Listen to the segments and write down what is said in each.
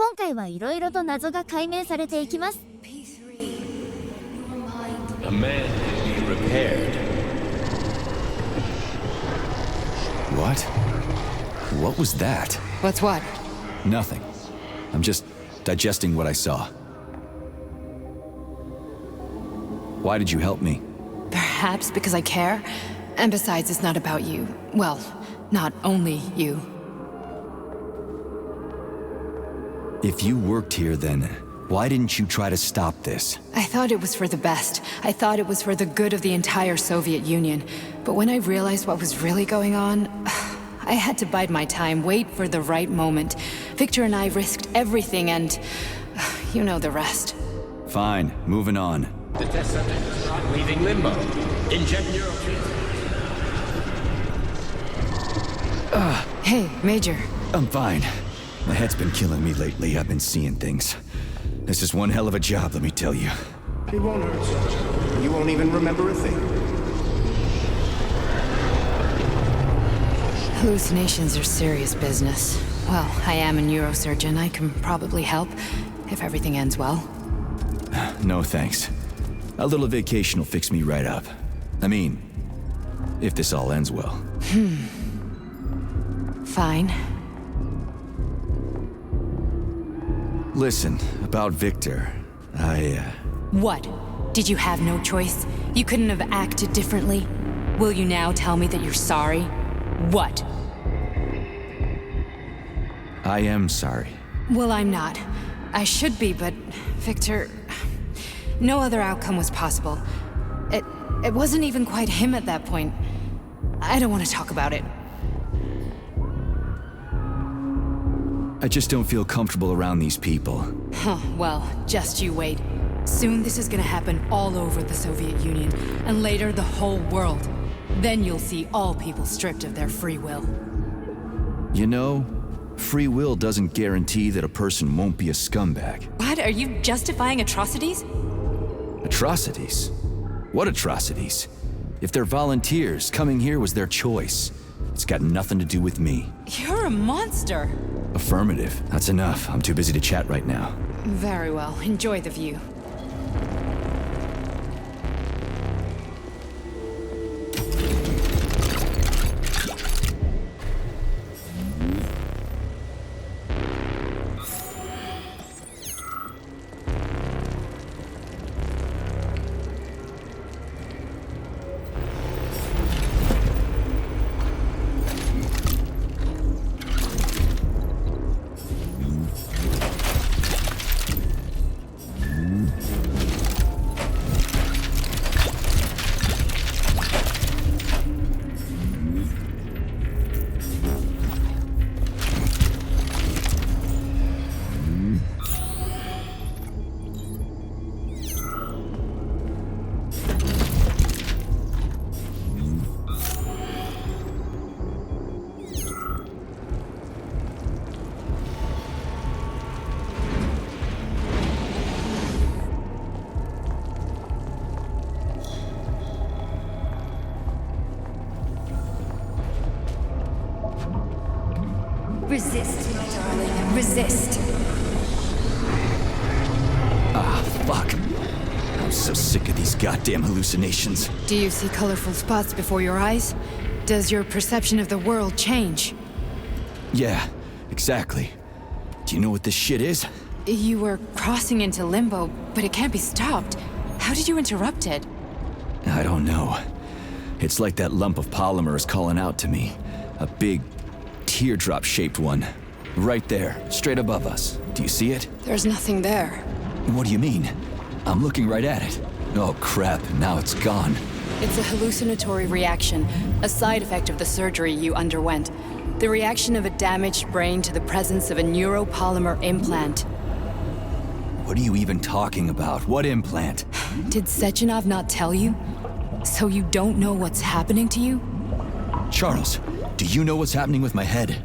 今回はいろいろと謎が解明されていきます。A man can be repaired. What? What was that? What's what? Nothing. I'm just digesting what I saw. Why did you help me? Perhaps because I care. And besides, it's not about you. Well, not only you. If you worked here, then why didn't you try to stop this? I thought it was for the best. I thought it was for the good of the entire Soviet Union. But when I realized what was really going on, I had to bide my time, wait for the right moment. Victor and I risked everything and you know the rest. Fine, moving on. The test subject is not leaving limbo. Inject neurotransmitters. Hey, Major. I'm fine. My head's been killing me lately. I've been seeing things. This is one hell of a job, let me tell you. It won't hurt, Sergeant. You won't even remember a thing. Hallucinations are serious business. Well, I am a neurosurgeon. I can probably help, if everything ends well. No thanks. A little vacation will fix me right up. I mean, if this all ends well. Fine. Listen, about Victor, What? Did you have no choice? You couldn't have acted differently? Will you now tell me that you're sorry? What? I am sorry. Well, I'm not. I should be, but Victor... No other outcome was possible. It wasn't even quite him at that point. I don't want to talk about it. I just don't feel comfortable around these people. Huh, well, just you wait. Soon this is gonna happen all over the Soviet Union, and later the whole world. Then you'll see all people stripped of their free will. You know, free will doesn't guarantee that a person won't be a scumbag. What? Are you justifying atrocities? Atrocities? What atrocities? If they're volunteers, coming here was their choice. It's got nothing to do with me. You're a monster. Affirmative. That's enough. I'm too busy to chat right now. Very well. Enjoy the view. Resist, my darling. Resist. Ah, fuck. I'm so sick of these goddamn hallucinations. Do you see colorful spots before your eyes? Does your perception of the world change? Yeah, exactly. Do you know what this shit is? You were crossing into limbo, but it can't be stopped. How did you interrupt it? I don't know. It's like that lump of polymer is calling out to me. A big, teardrop-shaped one. Right there, straight above us. Do you see it? There's nothing there. What do you mean? I'm looking right at it. Oh crap, now it's gone. It's a hallucinatory reaction, a side effect of the surgery you underwent. The reaction of a damaged brain to the presence of a neuropolymer implant. What are you even talking about? What implant? Did Sechenov not tell you? So you don't know what's happening to you? Charles, do you know what's happening with my head?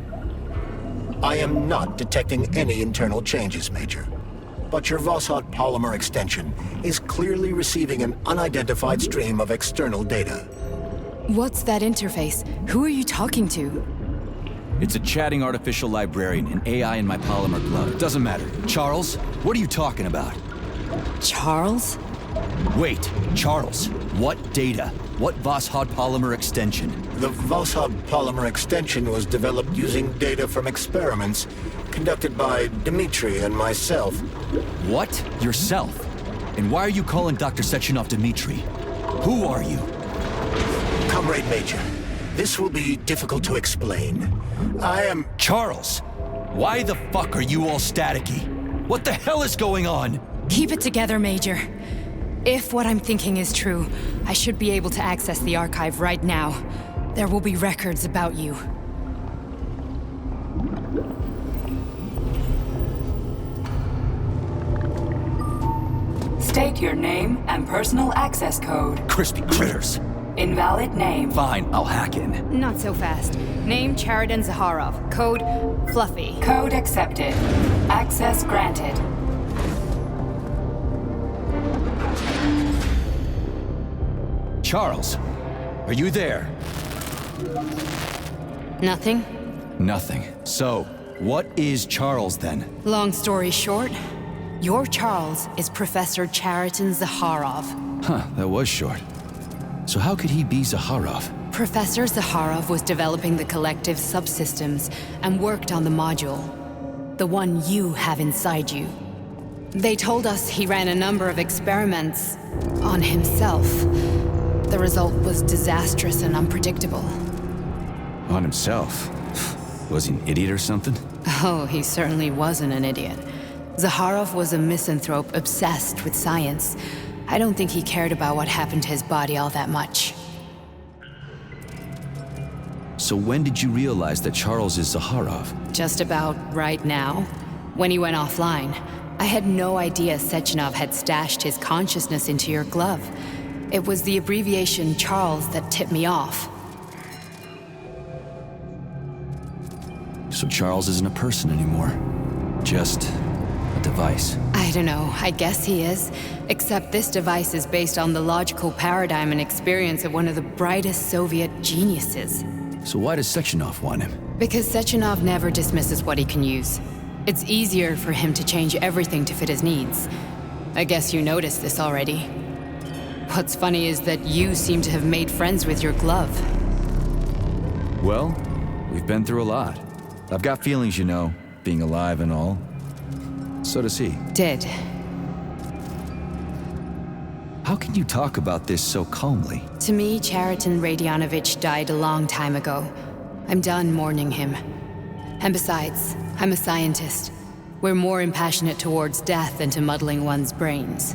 I am not detecting any internal changes, Major. But your Vossot polymer extension is clearly receiving an unidentified stream of external data. What's that interface? Who are you talking to? It's a chatting artificial librarian, an AI in my polymer glove. It doesn't matter. Charles, what are you talking about? Charles? Wait, Charles, what data? What Voskhod polymer extension? The Voskhod polymer extension was developed using data from experiments conducted by Dmitri and myself. What? Yourself? And why are you calling Dr. Sechenov Dmitri? Who are you? Comrade Major, this will be difficult to explain. I am... Charles! Why the fuck are you all staticky? What the hell is going on? Keep it together, Major. If what I'm thinking is true, I should be able to access the archive right now. There will be records about you. State your name and personal access code. Crispy critters. Invalid name. Fine, I'll hack in. Not so fast. Name Chariton Zaharov. Code Fluffy. Code accepted. Access granted. Charles, are you there? Nothing? Nothing. So, what is Charles then? Long story short, your Charles is Professor Chariton Zaharov. Huh, that was short. So how could he be Zaharov? Professor Zaharov was developing the collective subsystems and worked on the module. The one you have inside you. They told us he ran a number of experiments on himself. The result was disastrous and unpredictable. On himself? Was he an idiot or something? Oh, he certainly wasn't an idiot. Zaharov was a misanthrope obsessed with science. I don't think he cared about what happened to his body all that much. So when did you realize that Charles is Zaharov? Just about right now, when he went offline. I had no idea Sechenov had stashed his consciousness into your glove. It was the abbreviation Charles that tipped me off. So Charles isn't a person anymore. Just a device. I don't know, I guess he is. Except this device is based on the logical paradigm and experience of one of the brightest Soviet geniuses. So why does Sechenov want him? Because Sechenov never dismisses what he can use. It's easier for him to change everything to fit his needs. I guess you noticed this already. What's funny is that you seem to have made friends with your glove. Well, we've been through a lot. I've got feelings, you know, being alive and all. So does he. Did. How can you talk about this so calmly? To me, Chariton Radionovich died a long time ago. I'm done mourning him. And besides, I'm a scientist. We're more impassionate towards death than to muddling one's brains.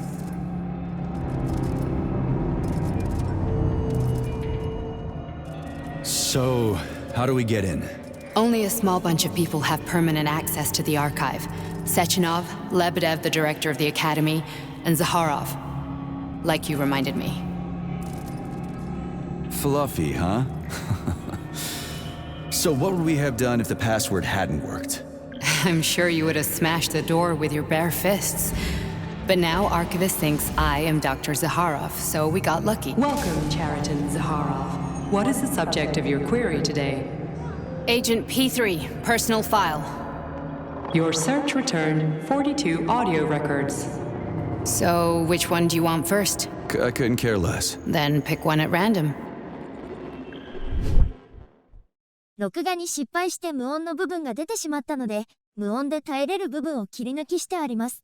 So, how do we get in? Only a small bunch of people have permanent access to the archive. Sechenov, Lebedev, the director of the Academy, and Zaharov. Like you reminded me. Fluffy, huh? So what would we have done if the password hadn't worked? I'm sure you would have smashed the door with your bare fists. But now Archivist thinks I am Dr. Zaharov, so we got lucky. Welcome, Chariton Zaharov. What is the subject of your query today? Agent P3, personal file. Your search returned 42 audio records. So, which one do you want first? I couldn't care less. Then pick one at random. 録画に失敗して無音の部分が出てしまったので、無音で耐えれる部分を切り抜きしてあります。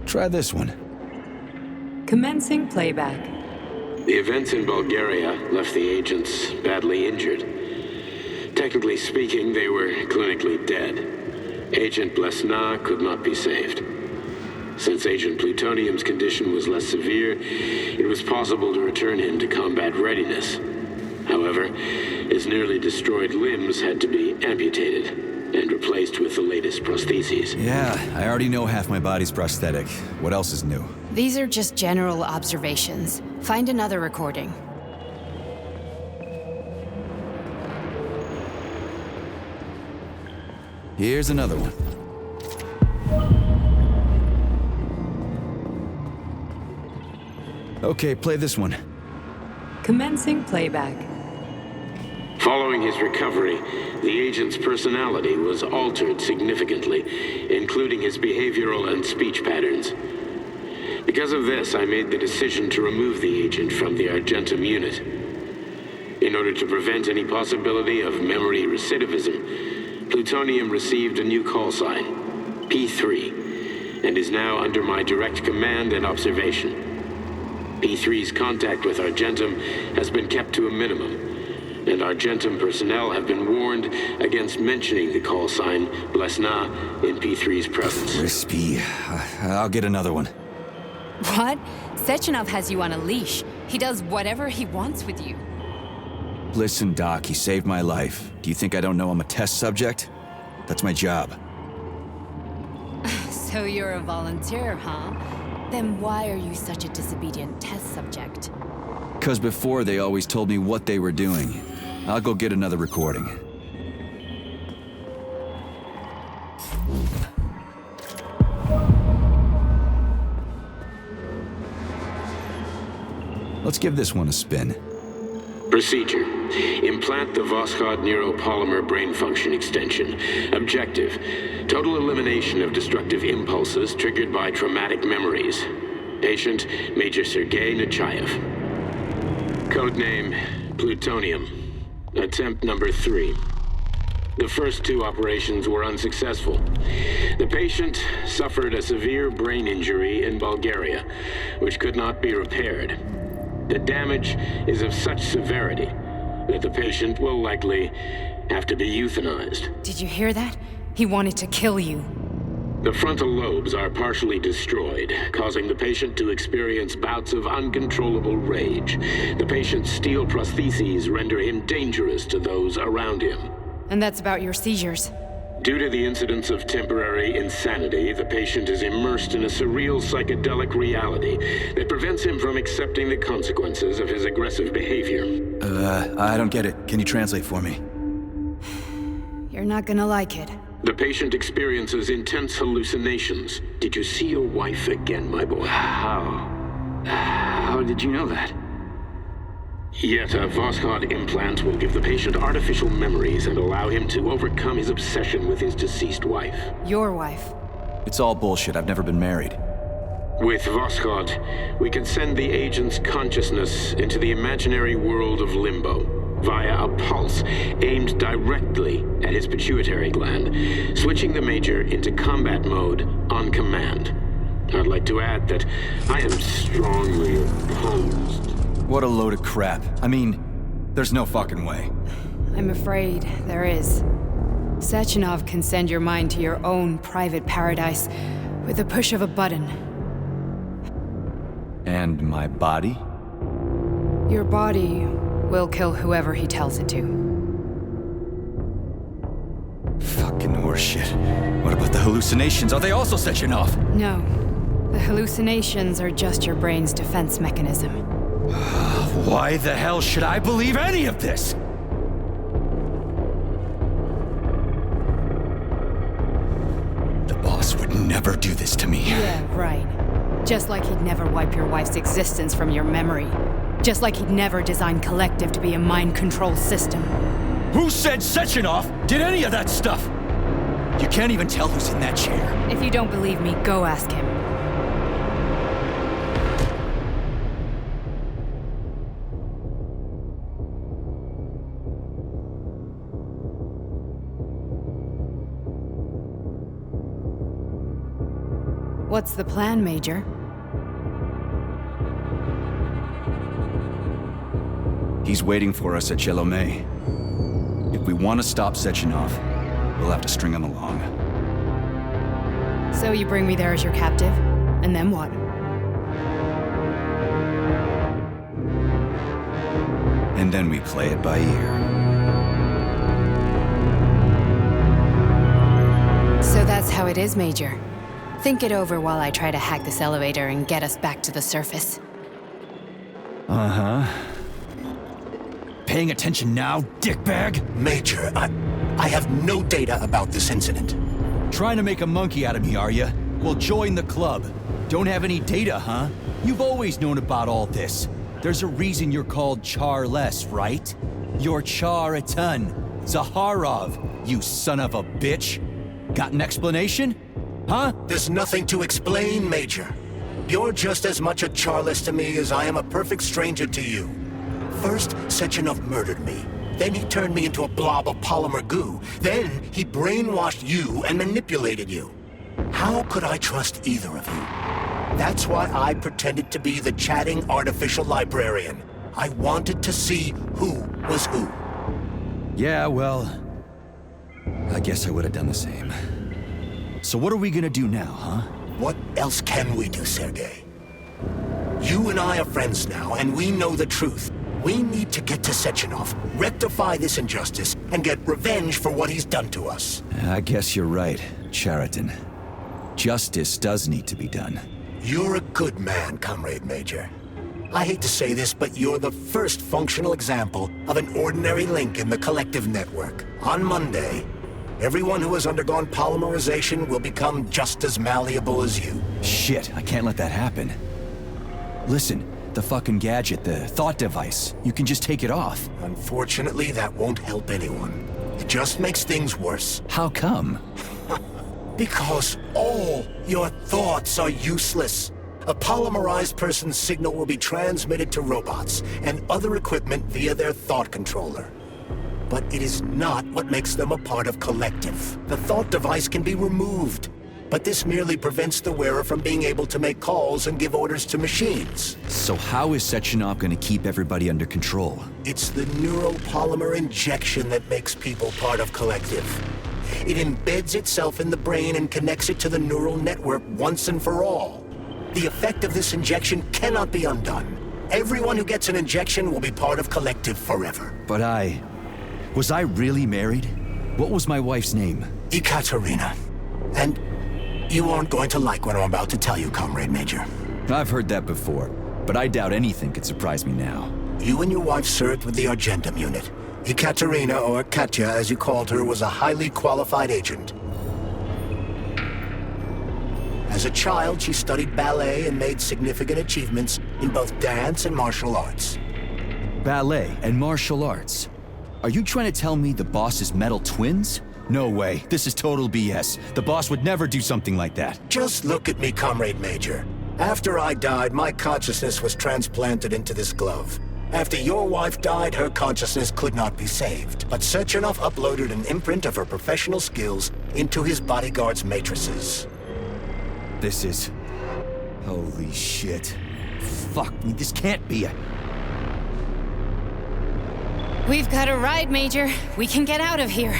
Try this one. Commencing playback. The events in Bulgaria left the agents badly injured. Technically speaking, they were clinically dead. Agent Blesna could not be saved. Since Agent Plutonium's condition was less severe, it was possible to return him to combat readiness. However, his nearly destroyed limbs had to be amputated and replaced with the latest prostheses. Yeah, I already know half my body's prosthetic. What else is new? These are just general observations. Find another recording. Here's another one. Okay, play this one. Commencing playback. Following his recovery, the agent's personality was altered significantly, including his behavioral and speech patterns. Because of this, I made the decision to remove the agent from the Argentum unit. In order to prevent any possibility of memory recidivism, Plutonium received a new call sign, P3, and is now under my direct command and observation. P3's contact with Argentum has been kept to a minimum, and Argentum personnel have been warned against mentioning the call sign Blesna in P3's presence. Crispy. I'll get another one. What? Sechenov has you on a leash. He does whatever he wants with you. Listen, Doc, he saved my life. Do you think I don't know I'm a test subject? That's my job. So you're a volunteer, huh? Then why are you such a disobedient test subject? 'Cause before they always told me what they were doing. I'll go get another recording. Let's give this one a spin. Procedure. Implant the Voskhod neuropolymer brain function extension. Objective. Total elimination of destructive impulses triggered by traumatic memories. Patient, Major Sergei Nechayev. Codename, Plutonium. Attempt number 3. The first 2 operations were unsuccessful. The patient suffered a severe brain injury in Bulgaria, which could not be repaired. The damage is of such severity that the patient will likely have to be euthanized. Did you hear that? He wanted to kill you. The frontal lobes are partially destroyed, causing the patient to experience bouts of uncontrollable rage. The patient's steel prostheses render him dangerous to those around him. And that's about your seizures. Due to the incidence of temporary insanity, the patient is immersed in a surreal psychedelic reality that prevents him from accepting the consequences of his aggressive behavior. I don't get it. Can you translate for me? You're not gonna like it. The patient experiences intense hallucinations. Did you see your wife again, my boy? How did you know that? Yet a Voskhod implant will give the patient artificial memories and allow him to overcome his obsession with his deceased wife. Your wife. It's all bullshit. I've never been married. With Voskhod, we can send the agent's consciousness into the imaginary world of limbo via a pulse aimed directly at his pituitary gland, switching the Major into combat mode on command. I'd like to add that I am strongly opposed. What a load of crap. I mean, there's no fucking way. I'm afraid there is. Sechenov can send your mind to your own private paradise with the push of a button. And my body? Your body will kill whoever he tells it to. Fucking horseshit. What about the hallucinations? Are they also Sechenov? No. The hallucinations are just your brain's defense mechanism. Why the hell should I believe any of this? The boss would never do this to me. Yeah, right. Just like he'd never wipe your wife's existence from your memory. Just like he'd never design Collective to be a mind control system. Who said Sechenov did any of that stuff? You can't even tell who's in that chair. If you don't believe me, go ask him. What's the plan, Major? He's waiting for us at Chelomey. If we want to stop Sechenov, we'll have to string him along. So you bring me there as your captive, and then what? And then we play it by ear. So that's how it is, Major. Think it over while I try to hack this elevator and get us back to the surface. Uh-huh. Paying attention now, dickbag? Major, I have no data about this incident. Trying to make a monkey out of me, are ya? Well, join the club. Don't have any data, huh? You've always known about all this. There's a reason you're called Charless, right? You're Char-a-ton. Zaharov, you son of a bitch. Got an explanation? Huh? There's nothing to explain, Major. You're just as much a Charless to me as I am a perfect stranger to you. First, Sechenov murdered me. Then he turned me into a blob of polymer goo. Then he brainwashed you and manipulated you. How could I trust either of you? That's why I pretended to be the chatting artificial librarian. I wanted to see who was who. Yeah, well, I guess I would have done the same. So what are we gonna do now, huh? What else can we do, Sergei? You and I are friends now, and we know the truth. We need to get to Sechenov, rectify this injustice, and get revenge for what he's done to us. I guess you're right, Chariton. Justice does need to be done. You're a good man, Comrade Major. I hate to say this, but you're the first functional example of an ordinary link in the Collective network. On Monday, everyone who has undergone polymerization will become just as malleable as you. Shit, I can't let that happen. Listen, the fucking gadget, the thought device, you can just take it off. Unfortunately, that won't help anyone. It just makes things worse. How come? Because all your thoughts are useless. A polymerized person's signal will be transmitted to robots and other equipment via their thought controller. But it is not what makes them a part of Collective. The thought device can be removed, but this merely prevents the wearer from being able to make calls and give orders to machines. So how is Sechenov gonna keep everybody under control? It's the neuropolymer injection that makes people part of Collective. It embeds itself in the brain and connects it to the neural network once and for all. The effect of this injection cannot be undone. Everyone who gets an injection will be part of Collective forever. But was I really married? What was my wife's name? Ekaterina. And you aren't going to like what I'm about to tell you, Comrade Major. I've heard that before, but I doubt anything could surprise me now. You and your wife served with the Argentum unit. Ekaterina, or Katya as you called her, was a highly qualified agent. As a child, she studied ballet and made significant achievements in both dance and martial arts. Ballet and martial arts? Are you trying to tell me the boss is metal twins? No way, this is total BS. The boss would never do something like that. Just look at me, Comrade Major. After I died, my consciousness was transplanted into this glove. After your wife died, her consciousness could not be saved. But Sechenov uploaded an imprint of her professional skills into his bodyguard's matrices. This is... Holy shit. Fuck me, this can't be a... We've got a ride, Major. We can get out of here.